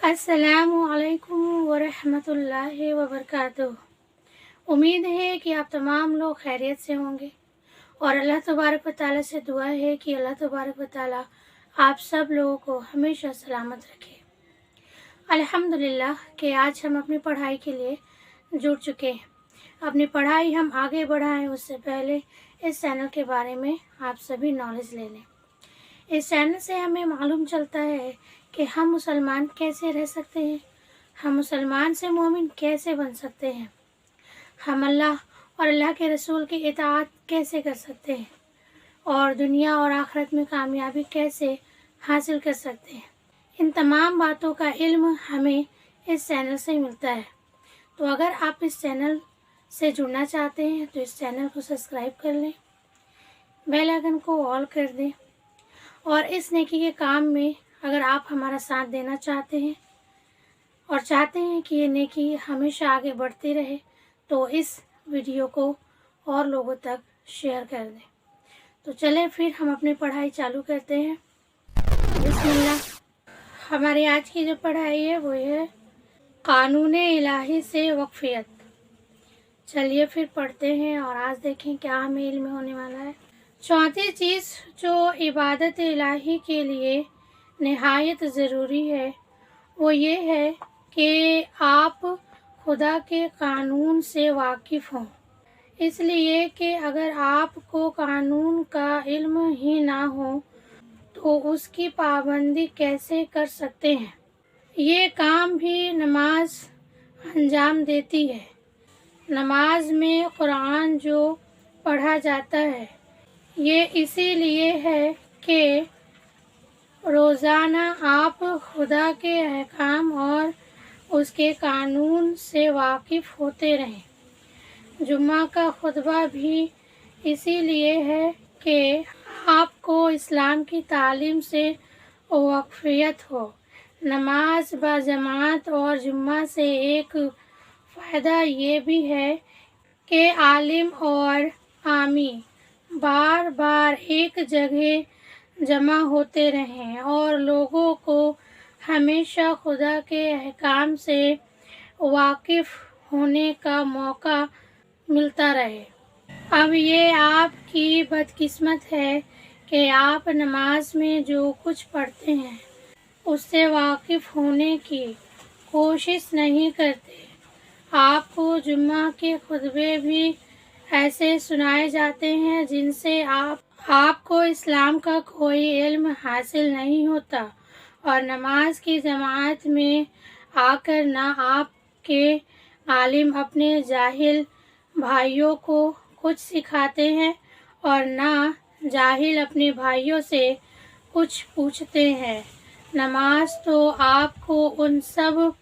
अस्सलामुअलैकुम वरहमतुल्लाहि वबरकातुह। उम्मीद है कि आप तमाम लोग खैरियत से होंगे और अल्लाह तबारक व तआला से दुआ है कि अल्लाह तबारक व तआला आप सब लोगों को हमेशा सलामत रखे। अल्हम्दुलिल्लाह कि आज हम अपनी पढ़ाई के लिए जुड़ चुके हैं। अपनी पढ़ाई हम आगे बढ़ाएं उससे पहले इस चैनल के बारे में आप सभी नॉलेज ले लें। इस चैनल से हमें मालूम चलता है कि हम मुसलमान कैसे रह सकते हैं, हम मुसलमान से मोमिन कैसे बन सकते हैं, हम अल्लाह और अल्लाह के रसूल की इताअत कैसे कर सकते हैं और दुनिया और आखिरत में कामयाबी कैसे हासिल कर सकते हैं। इन तमाम बातों का इल्म हमें इस चैनल से मिलता है। तो अगर आप इस चैनल से जुड़ना चाहते हैं तो इस चैनल को सब्सक्राइब कर लें, बेल आइकन को ऑल कर दें और इस नेकी के काम में अगर आप हमारा साथ देना चाहते हैं और चाहते हैं कि ये नेकी हमेशा आगे बढ़ती रहे तो इस वीडियो को और लोगों तक शेयर कर दें। तो चलें फिर हम अपनी पढ़ाई चालू करते हैं। बिस्मिल्लाह। हमारी आज की जो पढ़ाई है वो है कानून इलाही से वक्फियत। चलिए फिर पढ़ते हैं और आज देखें क्या हमें इल्म होने वाला है। चौथी चीज़ जो इबादत इलाही के लिए निहायत ज़रूरी है वो ये है कि आप खुदा के कानून से वाकिफ़ हों। इसलिए कि अगर आपको कानून का इल्म ही ना हो तो उसकी पाबंदी कैसे कर सकते हैं। ये काम भी नमाज अंजाम देती है। नमाज में कुरान जो पढ़ा जाता है ये इसीलिए है कि रोज़ाना आप खुदा के अहकाम और उसके कानून से वाकिफ़ होते रहें। जुम्मा का खुतबा भी इसीलिए है कि आपको इस्लाम की तालीम से वाक़फ़ियत हो। नमाज बाजमात और जुम्मा से एक फ़ायदा ये भी है कि आलिम और आमी बार बार एक जगह जमा होते रहें और लोगों को हमेशा खुदा के अहकाम से वाकिफ़ होने का मौका मिलता रहे। अब ये आपकी बदकिस्मत है कि आप नमाज में जो कुछ पढ़ते हैं उससे वाकिफ़ होने की कोशिश नहीं करते। आपको जुम्मा के खुतबे भी ऐसे सुनाए जाते हैं जिनसे आपको इस्लाम का कोई इल्म हासिल नहीं होता और नमाज की जमात में आकर ना आपके आलिम अपने जाहिल भाइयों को कुछ सिखाते हैं और ना जाहिल अपने भाइयों से कुछ पूछते हैं। नमाज तो आपको उन सब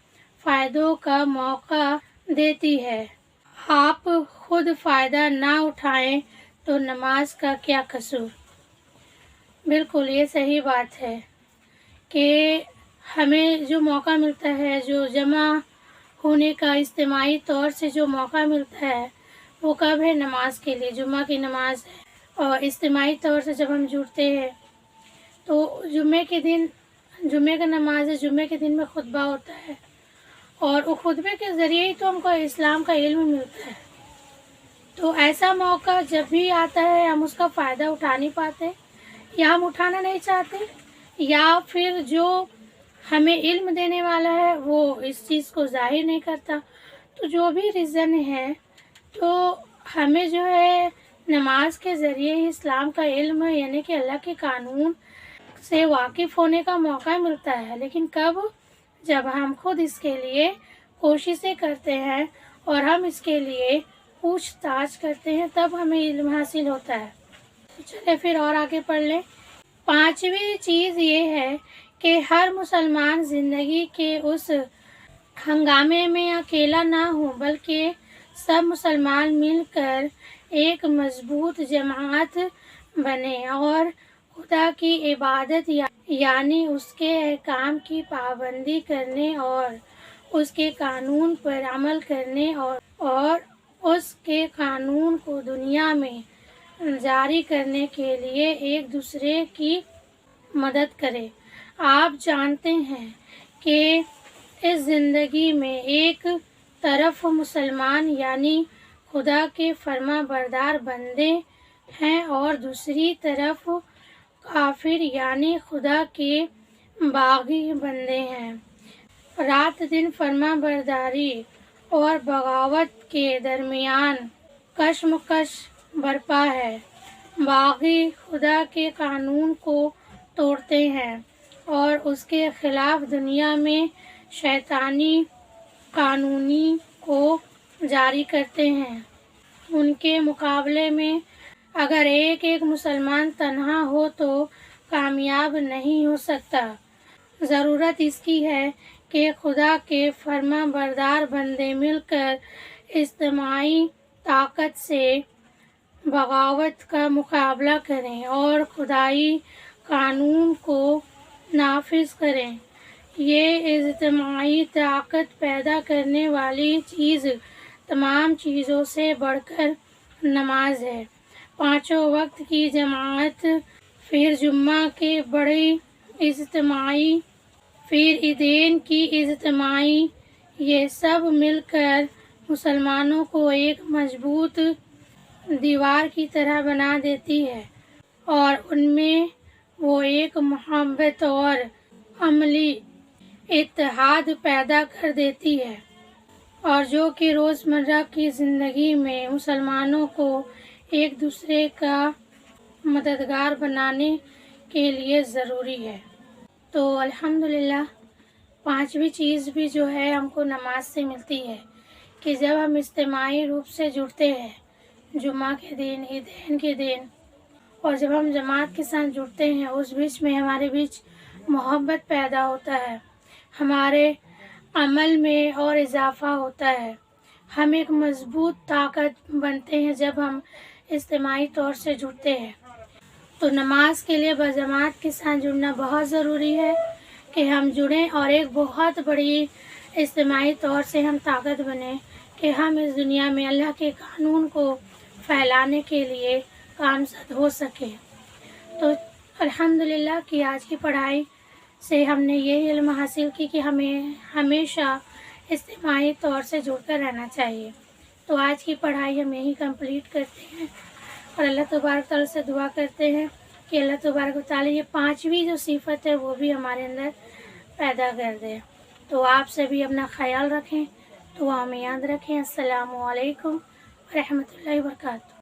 फ़ायदों का मौका देती है। आप खुद फ़ायदा ना उठाएं तो नमाज का क्या कसूर। बिल्कुल ये सही बात है कि हमें जो मौका मिलता है, जो जमा होने का इज्तिमाई तौर से जो मौका मिलता है वो कब है? नमाज के लिए। जुम्मा की नमाज है और इज्तिमाई तौर से जब हम जुड़ते हैं तो जुम्मे के दिन जुम्मे का नमाज है, जुम्मे के दिन में खुतबा होता है और वो खुतबे के ज़रिए ही तो हमको इस्लाम का इल्म मिलता है। तो ऐसा मौका जब भी आता है हम उसका फ़ायदा उठा नहीं पाते या हम उठाना नहीं चाहते या फिर जो हमें इल्म देने वाला है वो इस चीज़ को ज़ाहिर नहीं करता। तो जो भी रीज़न है तो हमें जो है नमाज के ज़रिए ही इस्लाम का इल्म यानी कि अल्लाह के कानून से वाकिफ़ होने का मौका मिलता है। लेकिन कब? जब हम खुद इसके लिए कोशिशें करते हैं और हम इसके लिए पूछताछ करते हैं तब हमें इल्म हासिल होता है। तो चलिए फिर और आगे पढ़ लें। पांचवी चीज़ ये है कि हर मुसलमान ज़िंदगी के उस हंगामे में अकेला ना हो बल्कि सब मुसलमान मिलकर एक मजबूत जमात बने और खुदा की इबादत यानी उसके अहकाम की पाबंदी करने और उसके कानून पर अमल करने और उसके कानून को दुनिया में जारी करने के लिए एक दूसरे की मदद करें। आप जानते हैं कि اس زندگی میں ایک طرف مسلمان یعنی خدا کے فرما بردار بندے ہیں اور دوسری طرف کافر یعنی خدا کے باغی بندے ہیں۔ رات دن فرما برداری اور بغاوت کے درمیان کشمکش برپا ہے۔ باغی خدا کے قانون کو توڑتے ہیں اور اس کے خلاف دنیا میں شیطانی قانونی کو جاری کرتے ہیں۔ ان کے مقابلے میں اگر ایک مسلمان تنہا ہو تو کامیاب نہیں ہو سکتا۔ ضرورت اس کی ہے کہ خدا کے فرما بردار بندے مل کر اجتماعی طاقت سے بغاوت کا مقابلہ کریں اور خدائی قانون کو نافذ کریں۔ یہ اجتماعی طاقت پیدا کرنے والی چیز تمام چیزوں سے بڑھ کر نماز ہے۔ 5 وقت کی جماعت، پھر جمعہ کے بڑی اجتماعی، پھر عیدین کی اجتماعی، یہ سب مل کر مسلمانوں کو ایک مضبوط دیوار کی طرح بنا دیتی ہے اور ان میں وہ ایک محبت اور عملی اتحاد پیدا کر دیتی ہے، اور جو کہ روزمرہ کی زندگی میں مسلمانوں کو ایک دوسرے کا مددگار بنانے کے لیے ضروری ہے۔ تو الحمدللہ 5ویں چیز بھی جو ہے ہم کو نماز سے ملتی ہے کہ جب ہم اجتماعی روپ سے جڑتے ہیں جمعہ کے دن، عیدین کے دن، اور جب ہم جماعت کے ساتھ جڑتے ہیں اس بیچ میں ہمارے بیچ محبت پیدا ہوتا ہے، ہمارے عمل میں اور اضافہ ہوتا ہے، ہم ایک مضبوط طاقت بنتے ہیں جب ہم اجتماعی طور سے جڑتے ہیں۔ تو نماز کے لیے بجماعت کے ساتھ جڑنا بہت ضروری ہے کہ ہم جڑیں اور ایک بہت بڑی اجتماعی طور سے ہم طاقت بنیں کہ ہم اس دنیا میں اللہ کے قانون کو پھیلانے کے لیے کامزد ہو سکیں۔ تو الحمدللہ کہ آج کی پڑھائی سے ہم نے یہ علم حاصل کی کہ ہمیں ہمیشہ اجتماعی طور سے جڑ کر رہنا چاہیے۔ تو آج کی پڑھائی ہم یہیں کمپلیٹ کرتے ہیں اور اللہ تبارک تعالیٰ سے دعا کرتے ہیں کہ اللہ تبارک تعالیٰ یہ 5ویں جو صفت ہے وہ بھی ہمارے اندر پیدا کر دے۔ تو آپ سے بھی اپنا خیال رکھیں، دعا میں یاد رکھیں۔ السلام علیکم ورحمۃ اللہ وبرکاتہ۔